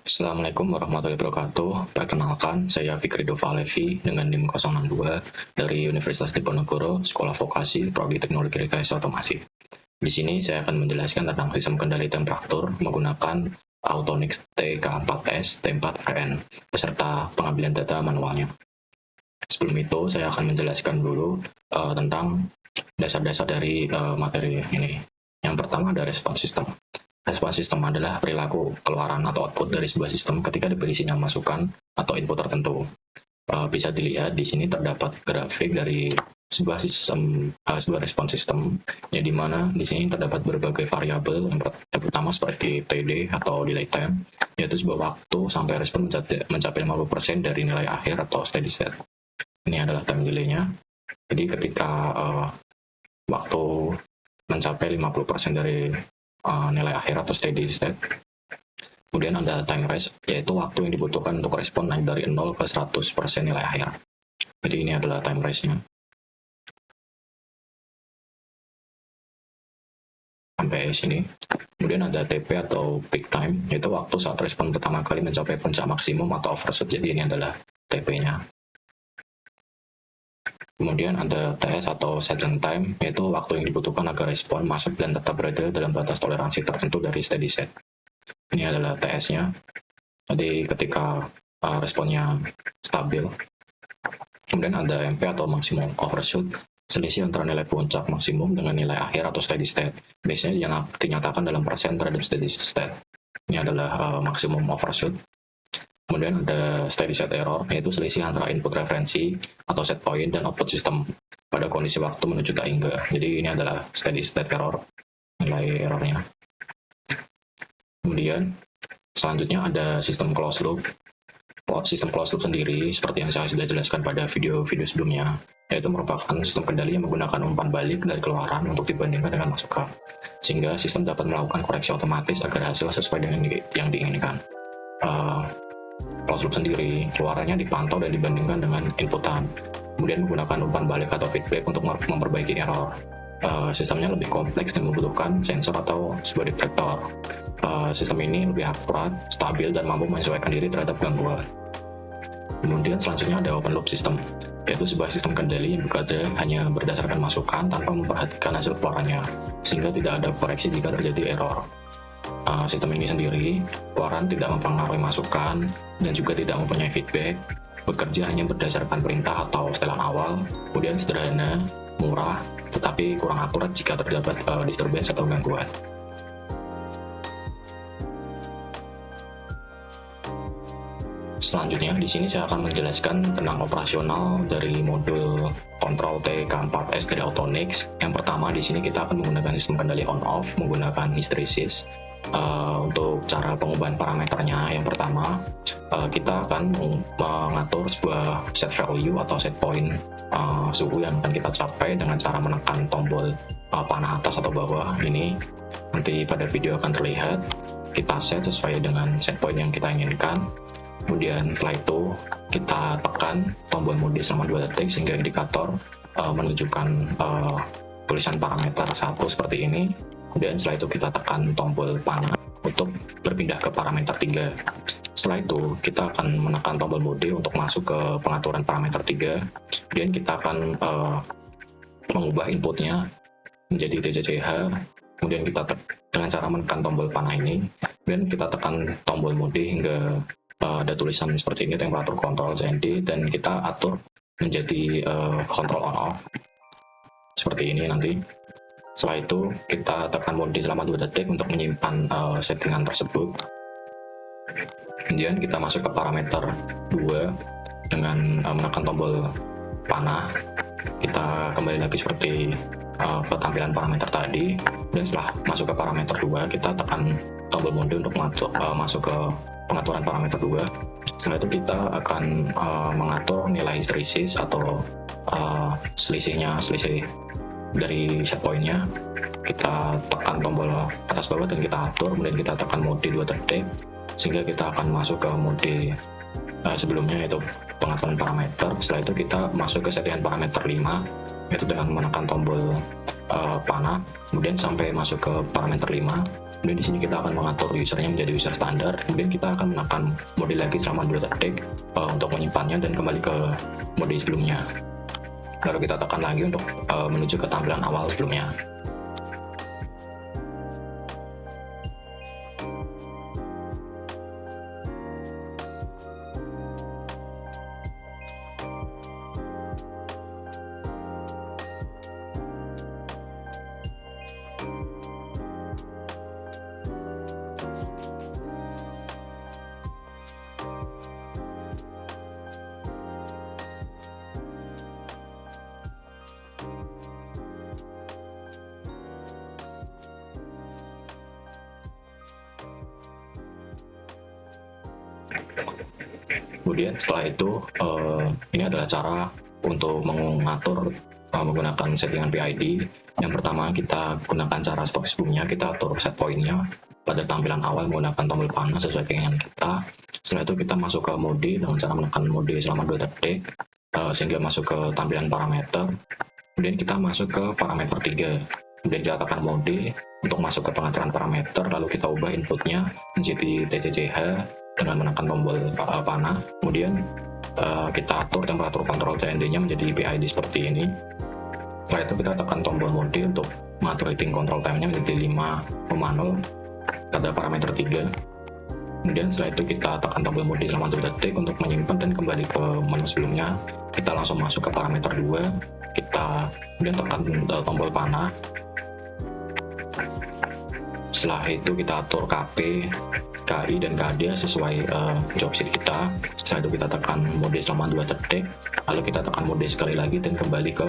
Assalamualaikum warahmatullahi wabarakatuh. Perkenalkan, saya Fikri Dova Levi dengan NIM 062 dari Universitas Diponegoro, Sekolah Vokasi, Prodi Teknologi Rekayasa Otomasi. Di sini saya akan menjelaskan tentang sistem kendali temperatur menggunakan Autonix TK4S T4RN beserta pengambilan data manualnya. Sebelum itu, saya akan menjelaskan dulu tentang dasar-dasar dari materi ini. Yang pertama ada respons sistem. Respons sistem adalah perilaku keluaran atau output dari sebuah sistem ketika diberi sinyal masukan atau input tertentu. Bisa dilihat di sini terdapat grafik dari sebuah sistem, sebuah respons sistem, yang dimana di sini terdapat berbagai variabel. Yang pertama seperti TD atau delay time, yaitu sebuah waktu sampai respon mencapai 50% dari nilai akhir atau steady state. Ini adalah time delay-nya. Jadi ketika waktu mencapai 50% dari nilai akhir atau steady state. Kemudian ada time res, yaitu waktu yang dibutuhkan untuk respon naik dari 0 ke 100% nilai akhir. Jadi ini adalah time res-nya. Sampai sini. Kemudian ada TP atau peak time, yaitu waktu saat respon pertama kali mencapai puncak maksimum atau overshoot. Jadi ini adalah TP-nya. Kemudian ada TS atau settling time, yaitu waktu yang dibutuhkan agar respon masuk dan tetap berada dalam batas toleransi tertentu dari steady state. Ini adalah TS-nya. Jadi ketika responnya stabil. Kemudian ada MP atau maximum overshoot, selisih antara nilai puncak maksimum dengan nilai akhir atau steady state. Biasanya yang dinyatakan dalam persen terhadap steady state. Ini adalah maximum overshoot. Kemudian ada steady state error, yaitu selisih antara input referensi atau set point dan output sistem pada kondisi waktu menuju tak hingga. Jadi ini adalah steady state error, nilai errornya. Kemudian selanjutnya ada sistem closed loop. Sistem closed loop sendiri, seperti yang saya sudah jelaskan pada video-video sebelumnya, yaitu merupakan sistem kendali yang menggunakan umpan balik dari keluaran untuk dibandingkan dengan masukan, sehingga sistem dapat melakukan koreksi otomatis agar hasil sesuai dengan yang diinginkan. Closed loop sendiri, keluarannya dipantau dan dibandingkan dengan inputan, kemudian menggunakan umpan balik atau feedback untuk memperbaiki error. Sistemnya lebih kompleks dan membutuhkan sensor atau sebuah detektor. Sistem ini lebih akurat, stabil, dan mampu menyesuaikan diri terhadap gangguan. Kemudian selanjutnya ada open loop system, yaitu sebuah sistem kendali yang bekerja hanya berdasarkan masukan tanpa memperhatikan hasil keluarannya, sehingga tidak ada koreksi jika terjadi error. Sistem ini sendiri, keluaran tidak mempengaruhi masukan dan juga tidak mempunyai feedback, bekerja hanya berdasarkan perintah atau setelan awal, kemudian sederhana, murah, tetapi kurang akurat jika terdapat disturbance atau gangguan. Selanjutnya, di sini saya akan menjelaskan tentang operasional dari modul kontrol TK4S dari Autonix. Yang pertama, di sini kita akan menggunakan sistem kendali on-off menggunakan hysteresis. Untuk cara pengubahan parameternya, yang pertama, kita akan mengatur sebuah set value atau set point suhu yang akan kita capai dengan cara menekan tombol panah atas atau bawah. Ini nanti pada video akan terlihat. Kita set sesuai dengan set point yang kita inginkan. Kemudian setelah itu kita tekan tombol mode selama 2 detik sehingga indikator menunjukkan tulisan parameter 1 seperti ini. Kemudian setelah itu kita tekan tombol panah untuk berpindah ke parameter 3. Setelah itu kita akan menekan tombol mode untuk masuk ke pengaturan parameter 3. Kemudian kita akan mengubah inputnya menjadi TCCH. Kemudian kita dengan cara menekan tombol panah ini, kemudian kita tekan tombol mode hingga ada tulisan seperti ini, temperatur kontrol ZND, dan kita atur menjadi kontrol on off seperti ini nanti. Setelah itu kita tekan mode selama 2 detik untuk menyimpan settingan tersebut. Kemudian kita masuk ke parameter 2 dengan menekan tombol panah. Kita kembali lagi seperti tampilan parameter tadi. Dan setelah masuk ke parameter 2, kita tekan tombol mode untuk masuk ke pengaturan parameter 2. Setelah itu kita akan mengatur nilai hysteresis atau selisih dari set point-nya. Kita tekan tombol atas bawah dan kita atur, kemudian kita tekan mode 2 detik sehingga kita akan masuk ke mode sebelumnya, yaitu pengaturan parameter. Setelah itu kita masuk ke settingan parameter 5, yaitu dengan menekan tombol panah, kemudian sampai masuk ke parameter 5. Kemudian di sini kita akan mengatur usernya menjadi user standar. Kemudian kita akan menekan mode lagi selama 2 detik untuk menyimpannya dan kembali ke mode sebelumnya. Lalu kita tekan lagi untuk menuju ke tampilan awal sebelumnya. Kemudian setelah itu ini adalah cara untuk mengatur menggunakan settingan PID. Yang pertama kita gunakan cara seperti sebelumnya, kita atur set point-nya pada tampilan awal menggunakan tombol panah sesuai keinginan kita. Setelah itu kita masuk ke mode dengan cara menekan mode selama 2 detik sehingga masuk ke tampilan parameter. Kemudian kita masuk ke parameter 3. Kemudian kita tekan mode untuk masuk ke pengaturan parameter, lalu kita ubah inputnya menjadi TCCH dengan menekan tombol panah. Kemudian kita atur temperatur kontrol CND-nya menjadi PID seperti ini. Setelah itu kita tekan tombol mode untuk mengatur heating control time-nya menjadi 5,0 pada parameter 3. Kemudian setelah itu kita tekan tombol mode selama 2 detik untuk menyimpan dan kembali ke menu sebelumnya. Kita langsung masuk ke parameter 2. Kita kemudian tekan tombol panah. Setelah itu kita atur KP, KI, dan KD sesuai job sheet kita. Setelah itu kita tekan mode selama 2 detik, lalu kita tekan mode sekali lagi dan kembali ke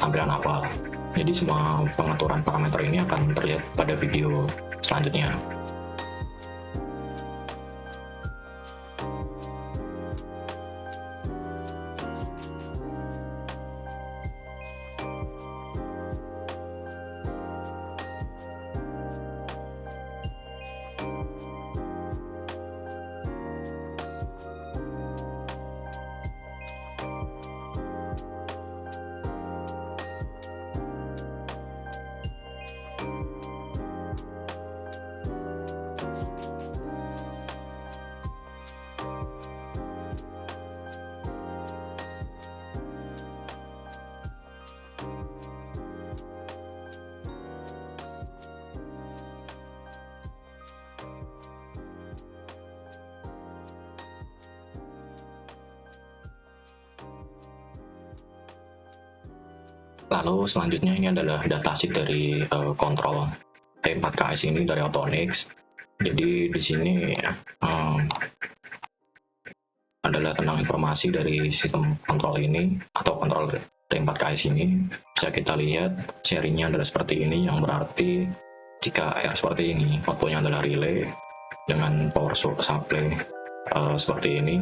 tampilan awal. Jadi semua pengaturan parameter ini akan terlihat pada video selanjutnya. Lalu selanjutnya ini adalah datasheet dari kontrol T4KS ini dari Autonix. Jadi di sini adalah tentang informasi dari sistem kontrol ini atau kontrol T4KS ini. Bisa kita lihat serinya adalah seperti ini, yang berarti jika seperti ini, outputnya adalah relay dengan power supply seperti ini.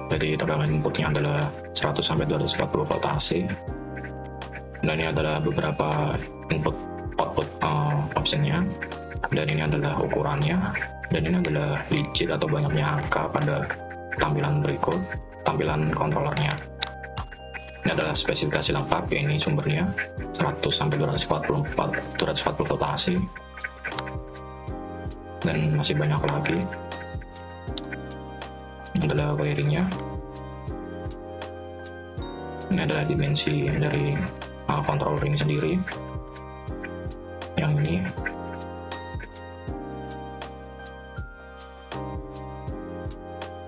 Jadi tegangan inputnya adalah 100 sampai 240 volt AC. Dan ini adalah beberapa input output optionnya. Dan ini adalah ukurannya. Dan ini adalah digit atau banyaknya angka pada tampilan berikut, tampilan controllernya. Ini adalah spesifikasi lengkap, ini sumbernya 100 sampai 240 volt AC. Dan masih banyak lagi. Ini adalah wiringnya. Ini adalah dimensi dari controller ini sendiri. Yang ini.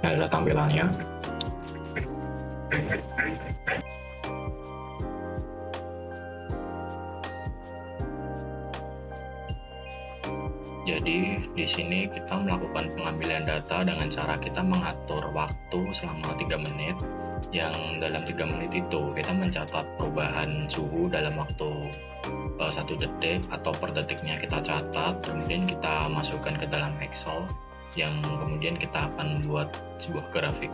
Ini adalah tampilannya. Jadi di sini kita melakukan pengambilan data dengan cara kita mengatur waktu selama 3 menit, yang dalam 3 menit itu kita mencatat perubahan suhu dalam waktu 1 detik atau per detiknya kita catat, kemudian kita masukkan ke dalam Excel yang kemudian kita akan buat sebuah grafik.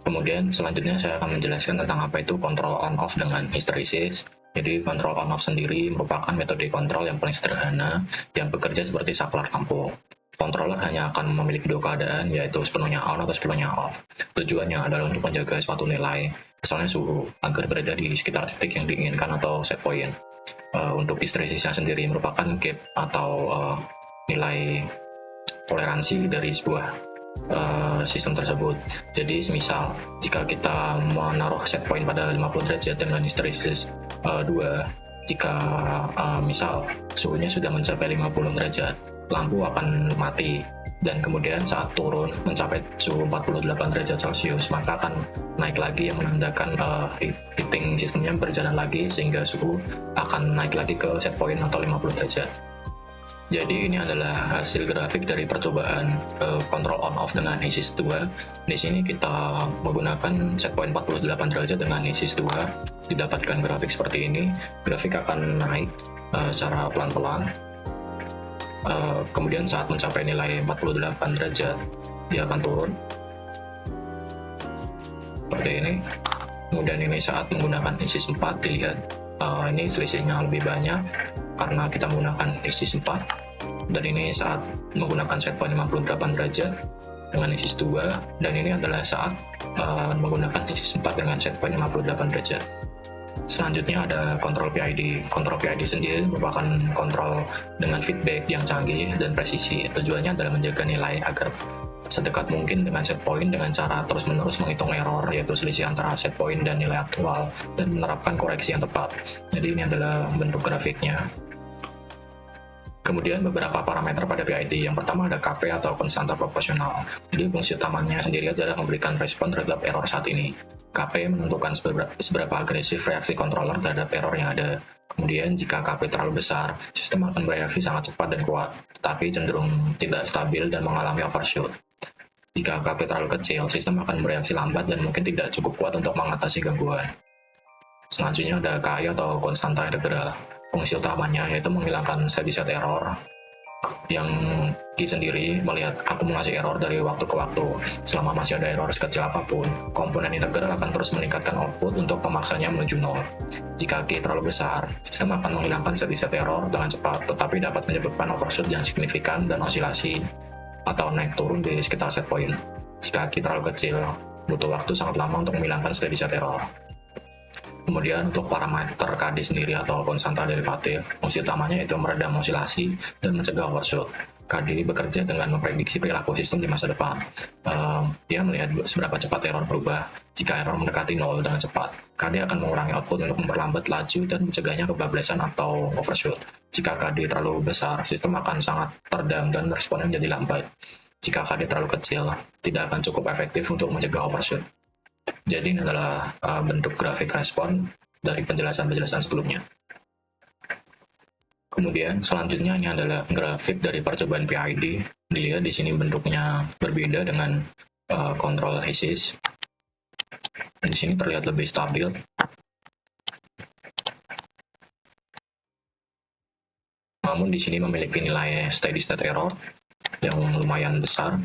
Kemudian selanjutnya saya akan menjelaskan tentang apa itu kontrol on off dengan hysteresis. Jadi kontrol on off sendiri merupakan metode kontrol yang paling sederhana yang bekerja seperti saklar lampu. Controller hanya akan memiliki dua keadaan, yaitu sepenuhnya on atau sepenuhnya off. Tujuannya adalah untuk menjaga suatu nilai, misalnya suhu, agar berada di sekitar titik yang diinginkan atau set point. Untuk hysteresisnya sendiri merupakan gap atau nilai toleransi dari sebuah sistem tersebut. Jadi semisal jika kita menaruh set point pada 50 derajat dengan histeresis 2, jika misal suhunya sudah mencapai 50 derajat, lampu akan mati, dan kemudian saat turun mencapai suhu 48 derajat Celcius, maka akan naik lagi yang menandakan heating sistemnya berjalan lagi, sehingga suhu akan naik lagi ke set point atau 50 derajat. Jadi ini adalah hasil grafik dari percobaan kontrol on off dengan HISIS 2. Di sini kita menggunakan set point 48 derajat dengan HISIS 2. Didapatkan grafik seperti ini. Grafik akan naik secara pelan-pelan. Kemudian saat mencapai nilai 48 derajat, dia akan turun. Seperti ini. Kemudian ini saat menggunakan HISIS 4, dilihat ini selisihnya lebih banyak karena kita menggunakan HISIS 4, dan ini saat menggunakan set point 58 derajat dengan HISIS 2, dan ini adalah saat menggunakan HISIS 4 dengan set point 58 derajat. Selanjutnya ada kontrol PID. Kontrol PID sendiri merupakan kontrol dengan feedback yang canggih dan presisi. Tujuannya adalah menjaga nilai agar sedekat mungkin dengan set point dengan cara terus-menerus menghitung error, yaitu selisih antara set point dan nilai aktual, dan menerapkan koreksi yang tepat. Jadi ini adalah bentuk grafiknya. Kemudian beberapa parameter pada PID. Yang pertama ada KP atau konstanta proporsional. Jadi fungsi utamanya sendiri adalah memberikan respon terhadap error saat ini. KP menentukan seberapa agresif reaksi controller terhadap error yang ada. Kemudian jika KP terlalu besar, sistem akan bereaksi sangat cepat dan kuat, tetapi cenderung tidak stabil dan mengalami overshoot. Jika KP terlalu kecil, sistem akan bereaksi lambat dan mungkin tidak cukup kuat untuk mengatasi gangguan. Selanjutnya ada KI atau konstanta integral. Fungsi utamanya yaitu menghilangkan steady state error, yang Ki sendiri melihat akumulasi error dari waktu ke waktu. Selama masih ada error sekecil apapun, komponen integral akan terus meningkatkan output untuk memaksanya menuju nol. Jika Ki terlalu besar, sistem akan menghilangkan steady state error dengan cepat, tetapi dapat menyebabkan overshoot yang signifikan dan osilasi atau naik turun di sekitar set point. Jika Ki terlalu kecil, butuh waktu sangat lama untuk menghilangkan steady state error. Kemudian untuk parameter KD sendiri atau konstanta derivatif, fungsi utamanya itu meredam osilasi dan mencegah overshoot. KD bekerja dengan memprediksi perilaku sistem di masa depan. Dia melihat seberapa cepat error berubah. Jika error mendekati nol dengan cepat, KD akan mengurangi output untuk memperlambat laju dan mencegahnya kebablasan atau overshoot. Jika KD terlalu besar, sistem akan sangat teredam dan responnya menjadi lambat. Jika KD terlalu kecil, tidak akan cukup efektif untuk mencegah overshoot. Jadi ini adalah bentuk grafik respon dari penjelasan-penjelasan sebelumnya. Kemudian selanjutnya ini adalah grafik dari percobaan PID. Dilihat di sini bentuknya berbeda dengan kontrol HISIS. Di sini terlihat lebih stabil. Namun di sini memiliki nilai steady state error yang lumayan besar.